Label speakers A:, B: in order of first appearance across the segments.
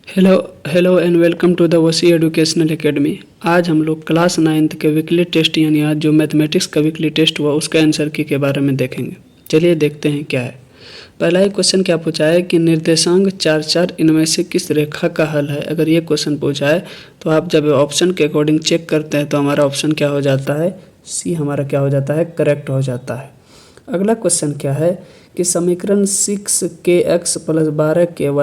A: Hello hello and welcome to the Wasi educational academy. आज हम लोग क्लास 9th के वीकली टेस्ट यानी आज जो मैथमेटिक्स का वीकली टेस्ट हुआ उसका आंसर की के बारे में देखेंगे। चलिए देखते हैं क्या है। पहला ही क्वेश्चन क्या पूछा है कि निर्देशांक 4 इनमें से किस रेखा का हल है। अगर ये क्वेश्चन पूछा है तो आप जब ऑप्शन के अकॉर्डिंग चेक करते हैं तो हमारा ऑप्शन क्या हो जाता है, सी हमारा क्या हो जाता है, करेक्ट हो जाता है। अगला क्वेश्चन क्या है कि समीकरण 6kx + 12ky =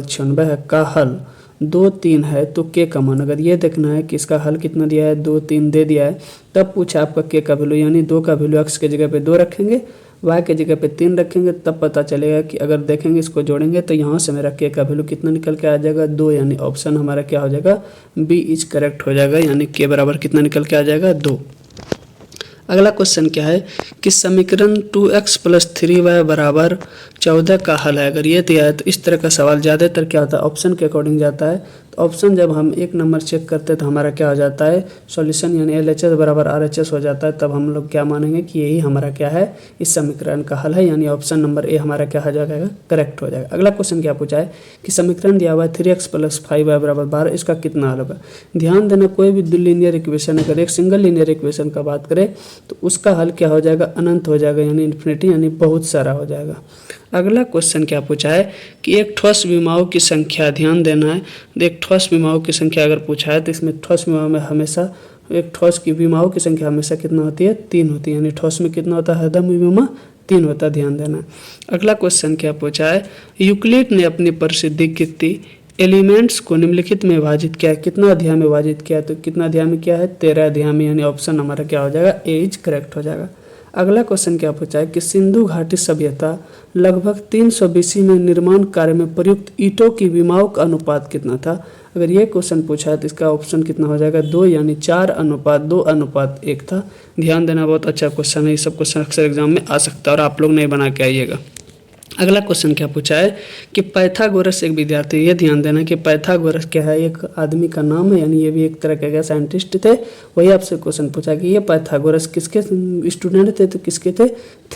A: 96 है का हल 2 3 है तो k का मान। अगर ये देखना है कि इसका हल कितना दिया है, 2 3 दे दिया है, तब पूछा आपका k का वैल्यू, यानी 2 का वैल्यू x के जगह पे 2 रखेंगे, y के जगह पे 3 रखेंगे, तब पता चलेगा कि अगर देखेंगे इसको जोड़ेंगे तो यहाँ से मेरा k का वैल्यू कितना निकल के आ जाएगा, 2, यानी ऑप्शन हमारा क्या हो जाएगा, बी इज करेक्ट हो जाएगा, यानी k बराबर कितना निकल के आ जाएगा, 2। अगला क्वेश्चन क्या है कि समीकरण 2x + 3y = 14 का हल है। अगर ये दिया है तो इस तरह का सवाल ज़्यादातर क्या होता है, ऑप्शन के अकॉर्डिंग जाता है। तो ऑप्शन जब हम 1 नंबर चेक करते हैं तो हमारा क्या हो जाता है, सॉल्यूशन यानी LHS = RHS हो जाता है। तब हम लोग क्या मानेंगे कि यही हमारा क्या है, इस समीकरण का हल है, यानी ऑप्शन नंबर ए हमारा क्या हो जाएगा, करेक्ट हो जाएगा। अगला क्वेश्चन क्या पूछा है कि समीकरण दिया हुआ है 3x + 5y = 12, इसका कितना हल होगा। ध्यान देना, कोई भी लीनियर इक्वेशन अगर एक सिंगल लीनियर इक्वेशन का बात करें तो उसका हल क्या हो जाएगा, अनंत हो जाएगा, यानी इन्फिनिटी, यानी बहुत सारा हो जाएगा। अगला क्वेश्चन क्या पूछा है कि एक ठोस विमाओं की संख्या, ध्यान देना है, एक ठोस विमाओं की संख्या अगर पूछा है तो इसमें ठोस विमाओं में हमेशा एक ठोस की विमाओं की संख्या हमेशा कितना होती है, 3 होती है, यानी ठोस में कितना होता है, हरदम विमा 3 होता है, ध्यान देना। अगला क्वेश्चन क्या पूछा है, यूक्लिड ने अपनी प्रसिद्धि कीर्ति एलिमेंट्स को निम्नलिखित में विभाजित किया है, कितना अध्याय में विभाजित किया है, तो कितना अध्याय में किया है, 13 अध्याय में, यानी ऑप्शन हमारा क्या हो जाएगा, ए इज करेक्ट हो जाएगा। अगला क्वेश्चन क्या पूछा है कि सिंधु घाटी सभ्यता लगभग 300 BC में निर्माण कार्य में प्रयुक्त ईंटों की विमाओं का अनुपात कितना था। अगर ये क्वेश्चन पूछा है तो इसका ऑप्शन कितना हो जाएगा, 2, यानी 4:2:1 था। ध्यान देना, बहुत अच्छा क्वेश्चन है, ये सब क्वेश्चन अक्सर एग्जाम में आ सकता है और आप लोग नहीं बना के आइएगा। अगला क्वेश्चन क्या पूछा है कि पाइथागोरस एक विद्यार्थी, ये ध्यान देना कि पाइथागोरस क्या है, एक आदमी का नाम है, यानी ये भी एक तरह का साइंटिस्ट थे। वही आपसे क्वेश्चन पूछा कि ये पाइथागोरस किसके स्टूडेंट थे, तो किसके थे,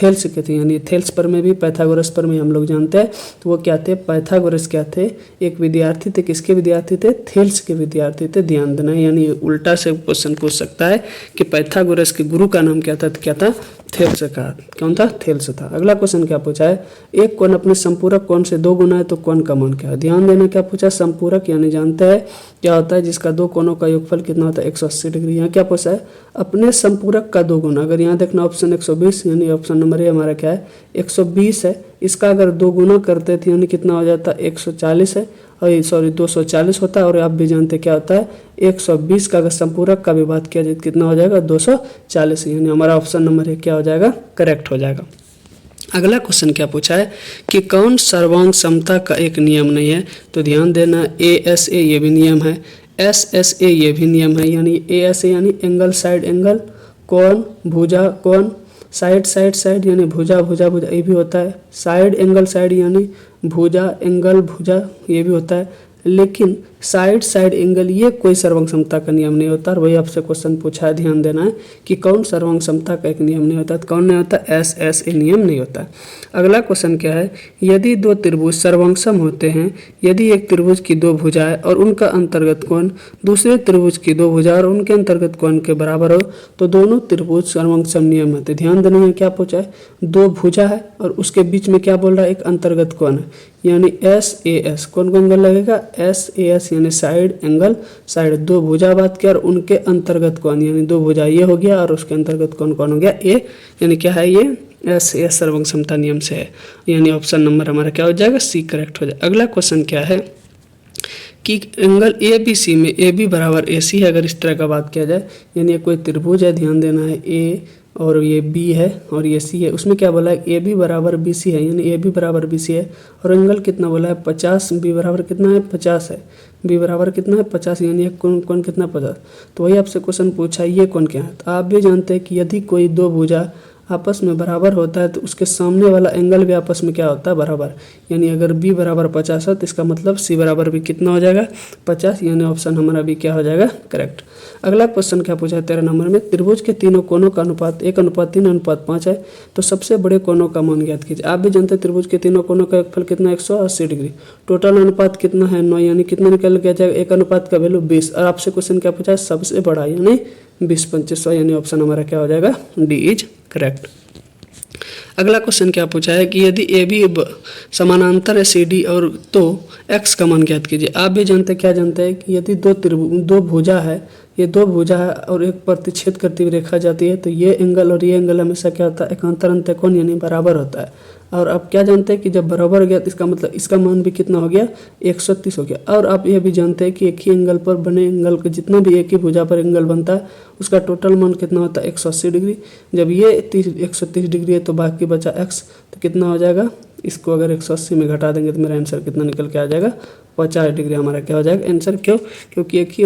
A: थेल्स के थे, यानी थेल्स पर में भी पाइथागोरस पर में हम लोग जानते हैं। तो वो क्या थे, पाइथागोरस क्या थे, एक विद्यार्थी थे, किसके विद्यार्थी थे, थेल्स के विद्यार्थी थे। ध्यान देना, यानी उल्टा से क्वेश्चन पूछ सकता है कि पाइथागोरस के गुरु का नाम क्या था, तो क्या था, थेल्स का, कौन था, थेल्स था। अगला क्वेश्चन क्या पूछा है, एक कोण अपने संपूरक कोण से 2 गुना है तो कोण का मान क्या है। ध्यान देना, क्या पूछा, संपूरक यानी जानते हैं क्या होता है, जिसका 2 कोणों का योगफल कितना होता है, 180 डिग्री। यहाँ क्या पूछा है, अपने संपूरक का 2 गुना। अगर यहाँ देखना ऑप्शन 120, यानी ऑप्शन नंबर ए हमारा क्या है, 120 है। इसका अगर 2 गुना करते थे यानी कितना हो जाता है, 140 है, और सॉरी 240 होता है। और आप भी जानते क्या होता है, 120 का अगर संपूरक का विभाग किया जाए कितना हो जाएगा, 240, यानी हमारा ऑप्शन नंबर ए क्या हो जाएगा, करेक्ट हो जाएगा। अगला क्वेश्चन क्या पूछा है कि कौन सर्वांग समता का एक नियम नहीं है। तो ध्यान देना, ASA ये भी नियम है, SSA ये भी नियम है, यानी ASA यानी एंगल साइड एंगल, कोण भुजा कोण, साइड साइड साइड यानी भुजा भुजा भुजा ये भी होता है, साइड एंगल साइड यानी भुजा एंगल भुजा ये भी होता है। लेकिन साइड साइड एंगल ये कोई सर्वांग समता का नियम नहीं होता। और वही आपसे क्वेश्चन पूछा है, ध्यान देना है कि कौन सर्वांग समता का एक नियम नहीं होता, तो कौन नहीं होता, SSA नियम नहीं होता। अगला क्वेश्चन क्या है, यदि 2 त्रिभुज सर्वांगसम होते हैं, यदि एक त्रिभुज की 2 भुजाएं और उनका अंतर्गत कोण दूसरे त्रिभुज की 2 भुजा और उनके अंतर्गत कोण के बराबर हो तो दोनों त्रिभुज सर्वांगसम नियम होते। ध्यान देना है, क्या पूछा है, 2 भुजा है और उसके बीच में क्या बोल रहा है, एक अंतर्गत कोण है, यानी SAS। कौन कौन एंगल लगेगा, SAS यानी साइड एंगल साइड, 2 भुजा बात किया और उनके अंतर्गत कोण, यानी 2 भुजा ये हो गया और उसके अंतर्गत कोण कौन हो गया, ए, यानी क्या है ये, SAS सर्वांग समता नियम से है, यानी ऑप्शन नंबर हमारा क्या हो जाएगा, सी करेक्ट हो जाएगा। अगला क्वेश्चन क्या है कि एंगल ABC में AB = AC है। अगर इस तरह का बात किया जाए, यानी कोई त्रिभुज है, ध्यान देना है, A और ये B है और ये C है, उसमें क्या बोला है, AB = BC है, यानी AB = BC है, और एंगल कितना बोला है, 50, B बराबर कितना है, 50 है, B बराबर कितना है, 50, यानी कौन कितना 50। तो वही आपसे क्वेश्चन पूछा है, ये कौन क्या है। तो आप भी जानते हैं कि यदि कोई 2 भुजा आपस में बराबर होता है तो उसके सामने वाला एंगल भी आपस में क्या होता है, बराबर। यानी अगर बी बराबर 50 है तो इसका मतलब सी बराबर भी कितना हो जाएगा, 50। यानी ऑप्शन हमारा भी क्या हो जाएगा, करेक्ट। अगला क्वेश्चन क्या पूछा है 13 नंबर में, त्रिभुज के तीनों कोनों का अनुपात 1:3:5 है, तो सबसे बड़े कोनों का मान ज्ञात कीजिए। आप भी जानते हैं त्रिभुज के तीनों कोनों का योगफल कितना, 180 डिग्री। टोटल अनुपात कितना है, 9, यानी कितना निकल के आ जाएगा, एक अनुपात का वैल्यू 20। और आपसे क्वेश्चन क्या पूछा है, सबसे बड़ा, यानी 20/2500, यानी ऑप्शन हमारा क्या हो जाएगा, डी इज करेक्ट। अगला क्वेश्चन क्या पूछा है कि यदि ए बी समानांतर है सी डी और तो एक्स का मान ज्ञात कीजिए। आप भी जानते हैं, क्या जानते हैं कि यदि दो भुजा है, ये दो भुजा है और एक प्रतिच्छेद करती हुई रेखा जाती है तो ये एंगल और ये एंगल हमेशा क्या होता है, एकांतर अंतःकोण यानी बराबर होता है। और आप क्या जानते हैं कि जब बराबर हो गया तो इसका मतलब इसका मान भी कितना हो गया, 130 हो गया। और आप ये भी जानते हैं कि एक ही एंगल पर बने एंगल के जितना भी एक ही भुजा पर एंगल बनता है उसका टोटल मान कितना होता है, 180 डिग्री। जब ये 130 डिग्री है तो बाकी बचा एक्स, तो कितना हो जाएगा, इसको अगर 180 में घटा देंगे तो मेरा आंसर कितना निकल के आ जाएगा, 50 डिग्री हमारा क्या हो जाएगा आंसर। क्यों, क्योंकि एक ही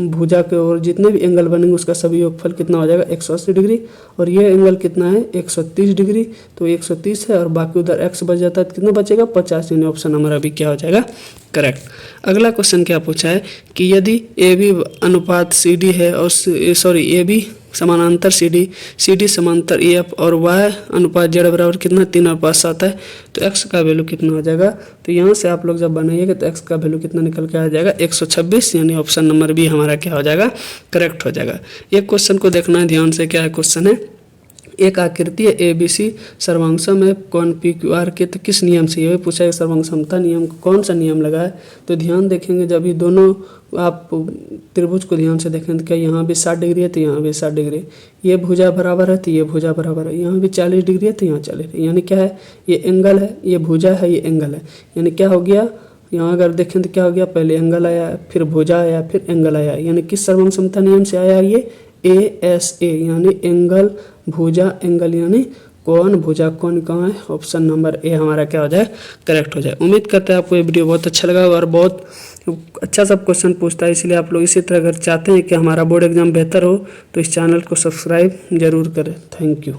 A: भुजा के और जितने भी एंगल बनेंगे उसका सभी योगफल कितना हो जाएगा, 180 डिग्री। और ये एंगल कितना है, 130 डिग्री, तो 130 है और बाकी उधर एक्स बच जाता है तो कितना बचेगा, 50। यानी ऑप्शन हमारा भी क्या हो जाएगा, करेक्ट। अगला क्वेश्चन क्या पूछा है कि यदि ए बी अनुपात सी डी है और ए बी समानांतर सी डी समांतर ए एफ और वाई अनुपात जेड बराबर कितना, 3:7 है, तो एक्स का वैल्यू कितना हो जाएगा। तो यहाँ से आप लोग जब बनाइएगा तो एक्स का वैल्यू कितना निकल के आ जाएगा, 126। यानी ऑप्शन नंबर बी हमारा क्या हो जाएगा, करेक्ट हो जाएगा। एक क्वेश्चन को देखना है ध्यान से, क्या है क्वेश्चन है, एक आकृति है ABC सर्वांगसम है कोण PQR के, तो किस नियम से, यह पूछा है सर्वांग समता नियम, कौन सा नियम लगा है। तो ध्यान देखेंगे जब ये दोनों आप त्रिभुज को ध्यान से देखें तो क्या यहाँ भी 60 डिग्री है तो यहाँ भी 60 डिग्री, ये भुजा बराबर है तो ये भुजा बराबर है, यहाँ भी 40 डिग्री है तो यहाँ 40 डिग्री। यानी क्या है, ये एंगल है, ये भुजा है, ये एंगल है। यानी क्या हो गया, यहाँ अगर देखें तो क्या हो गया, पहले एंगल आया, फिर भुजा आया, फिर एंगल आया। यानी किस सर्वांग समता नियम से आया ये, ASA, यानी एंगल भुजा एंगल, यानी कौन भुजा कौन कहाँ है, ऑप्शन नंबर ए हमारा क्या हो जाए, करेक्ट हो जाए। उम्मीद करते हैं आपको ये वीडियो बहुत अच्छा लगा और बहुत अच्छा सब क्वेश्चन पूछता है, इसलिए आप लोग इसी तरह अगर चाहते हैं कि हमारा बोर्ड एग्जाम बेहतर हो तो इस चैनल को सब्सक्राइब जरूर करें। Thank you.